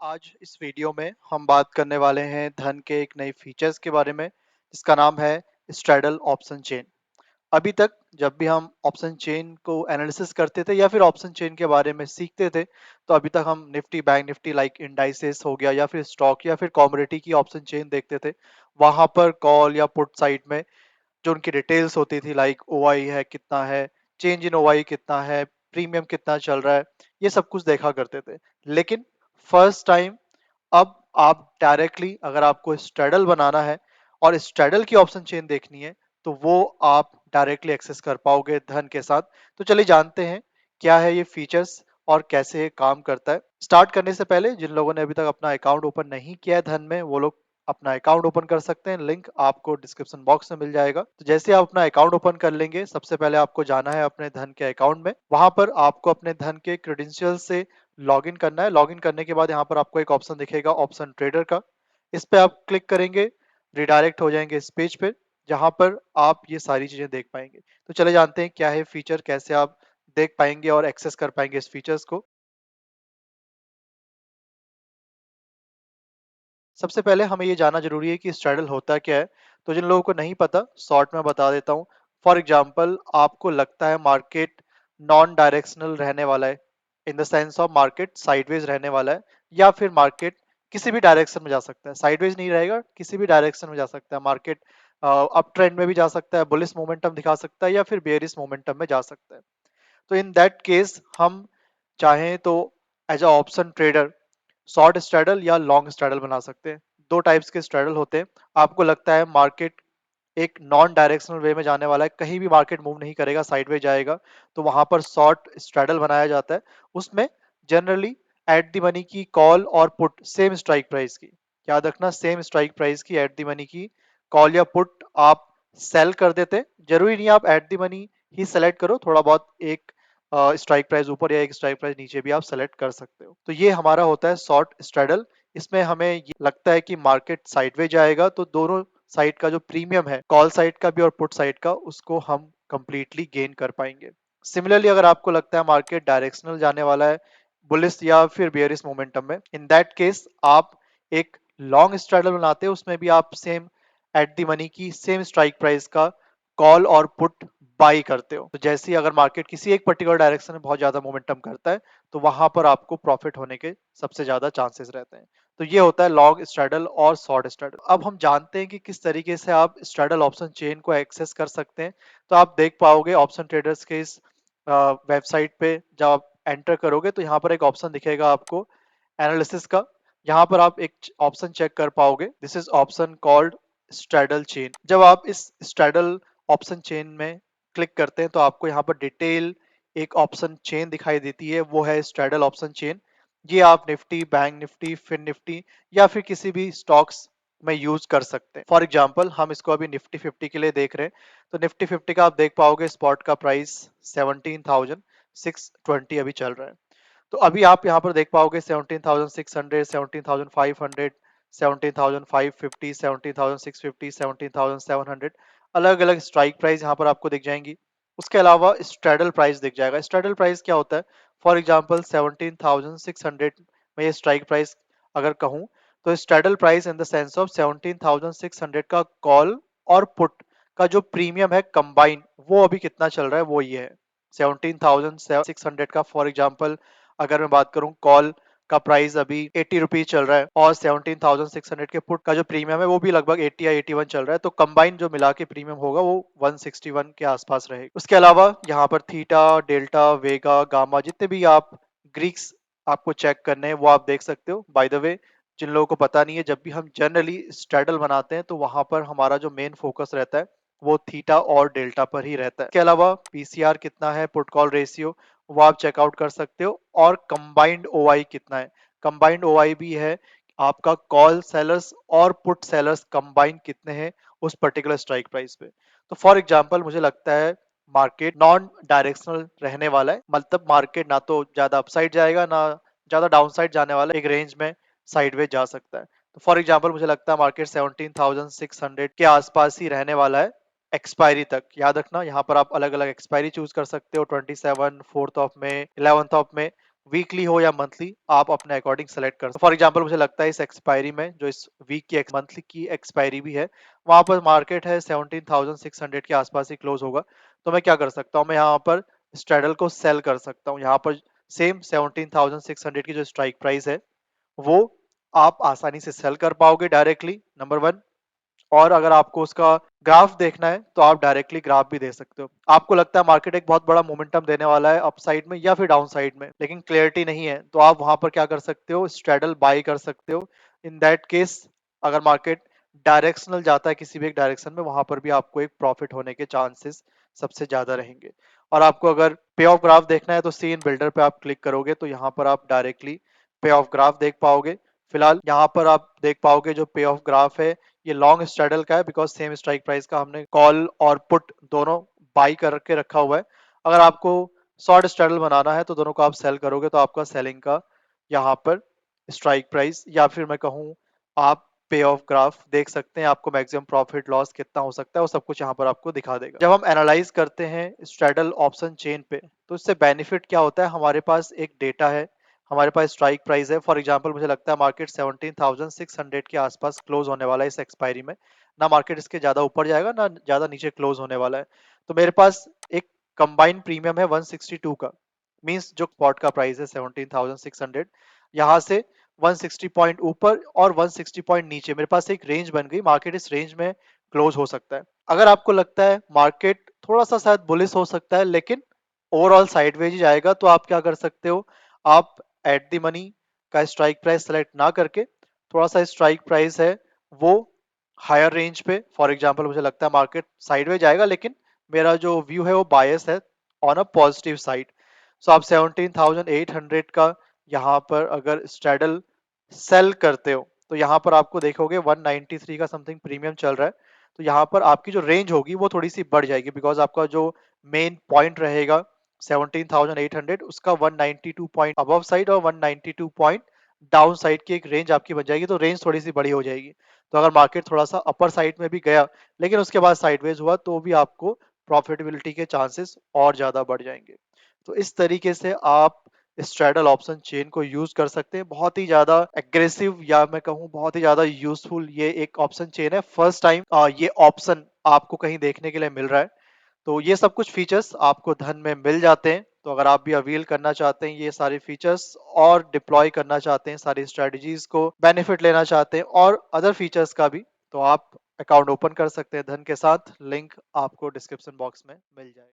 आज इस वीडियो में हम बात करने वाले हैं धन के एक नए फीचर्स के बारे में जिसका नाम है स्ट्रैडल ऑप्शन चेन। अभी तक जब भी हम ऑप्शन चेन को एनालिसिस करते थे या फिर ऑप्शन चेन के बारे में सीखते थे तो अभी तक हम Nifty bank Nifty like indices हो गया या फिर स्टॉक या फिर कमोडिटी की ऑप्शन चेन देखते थे। वहां पर कॉल या पुट साइड में जो उनकी डिटेल्स होती थी लाइक ओआई है कितना है, चेंज इन ओआई कितना है, प्रीमियम कितना चल रहा है, ये सब कुछ देखा करते थे। लेकिन फर्स्ट टाइम अब आप डायरेक्टली अगर आपको स्ट्रैडल बनाना है और स्ट्रैडल की ऑप्शन चेन देखनी है तो वो आप डायरेक्टली एक्सेस कर पाओगे धन के साथ। तो चलिए जानते हैं क्या है ये फीचर्स और कैसे ये काम करता है। स्टार्ट करने से पहले जिन लोगों ने अभी तक अपना अकाउंट ओपन नहीं किया है धन में वो लोग अपना अकाउंट ओपन कर सकते हैं। लिंक आपको डिस्क्रिप्शन बॉक्स में मिल जाएगा। तो जैसे आप अपना अकाउंट ओपन कर लेंगे सबसे पहले आपको जाना है अपने धन के अकाउंट में। वहां पर आपको अपने धन के क्रेडेंशियल से लॉगिन करना है। लॉगिन करने के बाद यहाँ पर आपको एक ऑप्शन दिखेगा ऑप्शन ट्रेडर का। इस पे आप क्लिक करेंगे, रिडायरेक्ट हो जाएंगे इस पेज पे जहां पर आप ये सारी चीजें देख पाएंगे। तो चले जानते हैं क्या है फीचर, कैसे आप देख पाएंगे और एक्सेस कर पाएंगे इस फीचर्स को। सबसे पहले हमें ये जानना जरूरी है कि स्ट्रैडल होता क्या है। तो जिन लोगों को नहीं पता शॉर्ट में बता देता हूँ। फॉर एग्जाम्पल आपको लगता है मार्केट नॉन डायरेक्शनल रहने वाला है, in the sense of market sideways रहने वाला है या फिर मार्केट किसी भी डायरेक्शन में जा सकता है। साइडवेज नहीं रहेगा, किसी भी डायरेक्शन में जा सकता है मार्केट। अप ट्रेंड में भी जा सकता है, बुलिश मोमेंटम दिखा सकता है या फिर बेयरिश मोमेंटम में जा सकता है। तो इन दैट केस हम चाहें तो as a option trader short straddle या लॉन्ग स्ट्रैडल बना सकते हैं। दो टाइप्स के स्ट्रैडल होते हैं। आपको लगता है मार्केट एक नॉन डायरेक्शनल वे में जाने वाला है, कहीं भी मार्केट मूव नहीं करेगा, साइडवेज जाएगा, तो वहां पर शॉर्ट स्ट्रैडल बनाया जाता है। उसमें जनरली एट द मनी की कॉल और पुट सेम स्ट्राइक प्राइस की, याद रखना सेम स्ट्राइक प्राइस की एट द मनी की कॉल या पुट आप सेल कर देते हैं। जरूरी नहीं आप at the money he select करो, थोड़ा बहुत एक स्ट्राइक प्राइस ऊपर या एक स्ट्राइक प्राइस नीचे भी आप सेलेक्ट कर सकते हो। तो ये हमारा होता है शॉर्ट स्ट्रैडल। इसमें हमें ये लगता है कि मार्केट साइडवेज जाएगा तो दोनों साइड का जो प्रीमियम है कॉल साइड का भी और पुट साइड का उसको हम कंप्लीटली गेन कर पाएंगे। सिमिलरली अगर आपको लगता है मार्केट डायरेक्शनल जाने वाला है बुलिश या फिर बेयरिश मोमेंटम में, इन दैट केस आप एक लॉन्ग स्ट्रैडल बनाते हैं। उसमें भी आप सेम एट दी मनी की सेम स्ट्राइक प्राइस का कॉल और पुट बाई करते हो। तो जैसे ही अगर मार्केट किसी एक पर्टिकुलर डायरेक्शन में बहुत ज्यादा मोमेंटम करता है तो वहां पर आपको प्रॉफिट होने के सबसे ज्यादा चांसेस रहते हैं। तो ये होता है लॉन्ग स्ट्रैडल और शॉर्ट स्ट्रैडल। अब हम जानते हैं कि किस तरीके से आप स्ट्रैडल ऑप्शन चेन को एक्सेस कर सकते हैं। तो आप देख पाओगे ऑप्शन ट्रेडर्स के इस वेबसाइट पे जब आप एंटर करोगे तो यहाँ पर एक ऑप्शन दिखेगा आपको एनालिसिस का। यहाँ पर आप एक ऑप्शन चेक कर पाओगे, this is option called straddle chain. जब आप इस स्ट्रैडल ऑप्शन चेन में क्लिक करते हैं तो आपको यहाँ पर डिटेल एक ऑप्शन चेन दिखाई देती है, वो है स्ट्रैडल ऑप्शन चेन। ये आप Nifty bank Nifty fin Nifty या फिर किसी भी स्टॉक्स में यूज कर सकते हैं। फॉर एग्जांपल हम इसको अभी निफ्टी 50 के लिए देख रहे हैं। तो निफ्टी 50 का आप देख पाओगे स्पॉट का प्राइस 17,620 अभी चल रहा है। तो अभी आप यहाँ पर देख पाओगे 17,600, 17,500, 17,550, 17,650, 17,700 अलग अलग स्ट्राइक प्राइस यहाँ पर आपको दिख जाएंगी। उसके अलावा स्ट्रैडल प्राइस दिख जाएगा। स्ट्रैडल प्राइस क्या होता है? फॉर एग्जांपल 17,600 में ये स्ट्राइक प्राइस अगर कहूँ तो straddle price in the sense of 17,600 का कॉल और पुट का जो प्रीमियम है कंबाइन वो अभी कितना चल रहा है वो ये है 17,600 का। फॉर एग्जांपल अगर मैं बात करूं कॉल का प्राइस अभी 80 रुपीज चल रहा है और 17,600 के पुट का जो प्रीमियम है वो भी लगभग 80 या 81 चल रहा है। तो कंबाइन जो मिला के प्रीमियम होगा वो 161 के आसपास रहेगा। उसके अलावा यहाँ पर थीटा डेल्टा वेगा गामा जितने भी आप ग्रीक्स आपको चेक करने हैं वो आप देख सकते हो। बाय द वे जिन लोगों को पता नहीं है, जब भी हम जनरली स्ट्रैडल बनाते हैं तो वहां पर हमारा जो मेन फोकस रहता है वो थीटा और डेल्टा पर ही रहता है। इसके अलावा पीसीआर कितना है, पुट कॉल रेशियो, वो आप चेकआउट कर सकते हो। और कंबाइंड ओआई कितना है, कंबाइंड ओआई भी है आपका कॉल सेलर्स और पुट सेलर्स कंबाइंड कितने हैं उस पर्टिकुलर स्ट्राइक प्राइस पे। तो फॉर एग्जांपल मुझे लगता है मार्केट नॉन डायरेक्शनल रहने वाला है, मतलब मार्केट ना तो ज्यादा अपसाइड जाएगा ना ज्यादा डाउनसाइड जाने वाला है, एक रेंज में साइडवेज जा सकता है। तो फॉर एग्जांपल मुझे लगता है मार्केट 17,600 के आसपास ही रहने वाला है एक्सपायरी तक। याद रखना यहाँ पर आप अलग अलग एक्सपायरी चूज कर सकते हो, 27 4th ऑफ में 11th ऑफ में वीकली हो या मंथली, आप अपने अकॉर्डिंग सेलेक्ट कर सकते। फॉर एग्जांपल मुझे लगता है इस एक्सपायरी में, जो इस वीक की मंथली की एक्सपायरी भी है, वहां पर मार्केट है 17,600 के आसपास ही क्लोज होगा। तो मैं क्या कर सकता हूँ, मैं यहाँ पर स्ट्रेडल को सेल कर सकता हूँ। यहाँ पर सेम 17,600 की जो स्ट्राइक प्राइस है, वो आप आसानी से सेल कर पाओगे डायरेक्टली, नंबर वन। और अगर आपको उसका ग्राफ देखना है तो आप डायरेक्टली ग्राफ भी दे सकते हो। आपको लगता है मार्केट एक बहुत बड़ा मोमेंटम देने वाला है अप साइड में या फिर डाउन साइड में, लेकिन क्लियरिटी नहीं है, तो आप वहां पर क्या कर सकते हो, स्ट्रेडल बाय कर सकते हो। इन दैट केस अगर मार्केट डायरेक्शनल जाता है किसी भी एक डायरेक्शन में, वहां पर भी आपको एक प्रॉफिट होने के चांसेस सबसे ज्यादा रहेंगे। और आपको अगर पे ऑफ ग्राफ देखना है तो सी इन बिल्डर पे आप क्लिक करोगे तो यहाँ पर आप डायरेक्टली पे ऑफ ग्राफ देख पाओगे। फिलहाल यहाँ पर आप देख पाओगे जो पे ऑफ ग्राफ है, ये लॉन्ग स्ट्रेडल का है, बिकॉज सेम स्ट्राइक प्राइस का हमने कॉल और पुट दोनों बाई करके रखा हुआ है। अगर आपको शॉर्ट स्ट्रेडल बनाना है तो दोनों को आप सेल करोगे तो आपका सेलिंग का यहाँ पर स्ट्राइक प्राइस या फिर मैं कहूँ आप पे ऑफ ग्राफ देख सकते हैं। आपको मैक्सिमम प्रॉफिट लॉस कितना हो सकता है वो सब कुछ यहाँ पर आपको दिखा देगा। जब हम एनालाइज करते हैं स्ट्रेडल ऑप्शन चेन पे, तो इससे बेनिफिट क्या होता है, हमारे पास एक डेटा है, हमारे पास स्ट्राइक प्राइस है। फॉर एग्जांपल मुझे लगता है मार्केट 17,600 के आसपास क्लोज होने वाला है इस एक्सपायरी में। ना मार्केट इसके ज्यादा ऊपर जाएगा ना ज्यादा नीचे क्लोज होने वाला है। तो मेरे पास एक कंबाइंड प्रीमियम है 162 का, मींस जो स्पॉट का प्राइस है 17,600, यहाँ से 160 पॉइंट ऊपर और 160 पॉइंट नीचे मेरे पास एक रेंज बन गई। मार्केट इस रेंज में क्लोज हो सकता है। अगर आपको लगता है मार्केट थोड़ा सा शायद बुलिश हो सकता है लेकिन ओवरऑल साइडवेज ही जाएगा, तो आप क्या कर सकते हो, आप एट द मनी का स्ट्राइक प्राइस सेलेक्ट ना करके थोड़ा सा स्ट्राइक प्राइस है वो हायर रेंज पे, फॉर एग्जांपल मुझे लगता है मार्केट साइडवेज जाएगा लेकिन मेरा जो व्यू है वो बायस है ऑन अ पॉजिटिव साइड। सो आप 17,800 का यहाँ पर अगर स्ट्रेडल सेल करते हो तो यहाँ पर आपको देखोगे 193 का समथिंग प्रीमियम चल रहा है। तो यहाँ पर आपकी जो रेंज होगी वो थोड़ी सी बढ़ जाएगी, बिकॉज आपका जो मेन पॉइंट रहेगा 17,800, उसका 192 पॉइंट अबव साइड और 192 पॉइंट डाउन साइड की एक रेंज आपकी बन जाएगी, तो रेंज थोड़ी सी बड़ी हो जाएगी। तो अगर मार्केट थोड़ा सा अपर साइड में भी गया लेकिन उसके बाद साइडवेज हुआ तो भी आपको प्रॉफिटेबिलिटी के चांसेस और ज्यादा बढ़ जाएंगे। तो इस तरीके से आप स्ट्रैडल ऑप्शन चेन को यूज कर सकते हैं। बहुत ही ज्यादा एग्रेसिव या मैं कहूँ बहुत ही ज्यादा यूजफुल ये एक ऑप्शन चेन है। फर्स्ट टाइम ये ऑप्शन आपको कहीं देखने के लिए मिल रहा है। तो ये सब कुछ फीचर्स आपको धन में मिल जाते हैं। तो अगर आप भी अवील करना चाहते हैं ये सारे फीचर्स और डिप्लॉय करना चाहते हैं सारी स्ट्रेटजीज को, बेनिफिट लेना चाहते हैं और अदर फीचर्स का भी, तो आप अकाउंट ओपन कर सकते हैं धन के साथ। लिंक आपको डिस्क्रिप्शन बॉक्स में मिल जाएगा।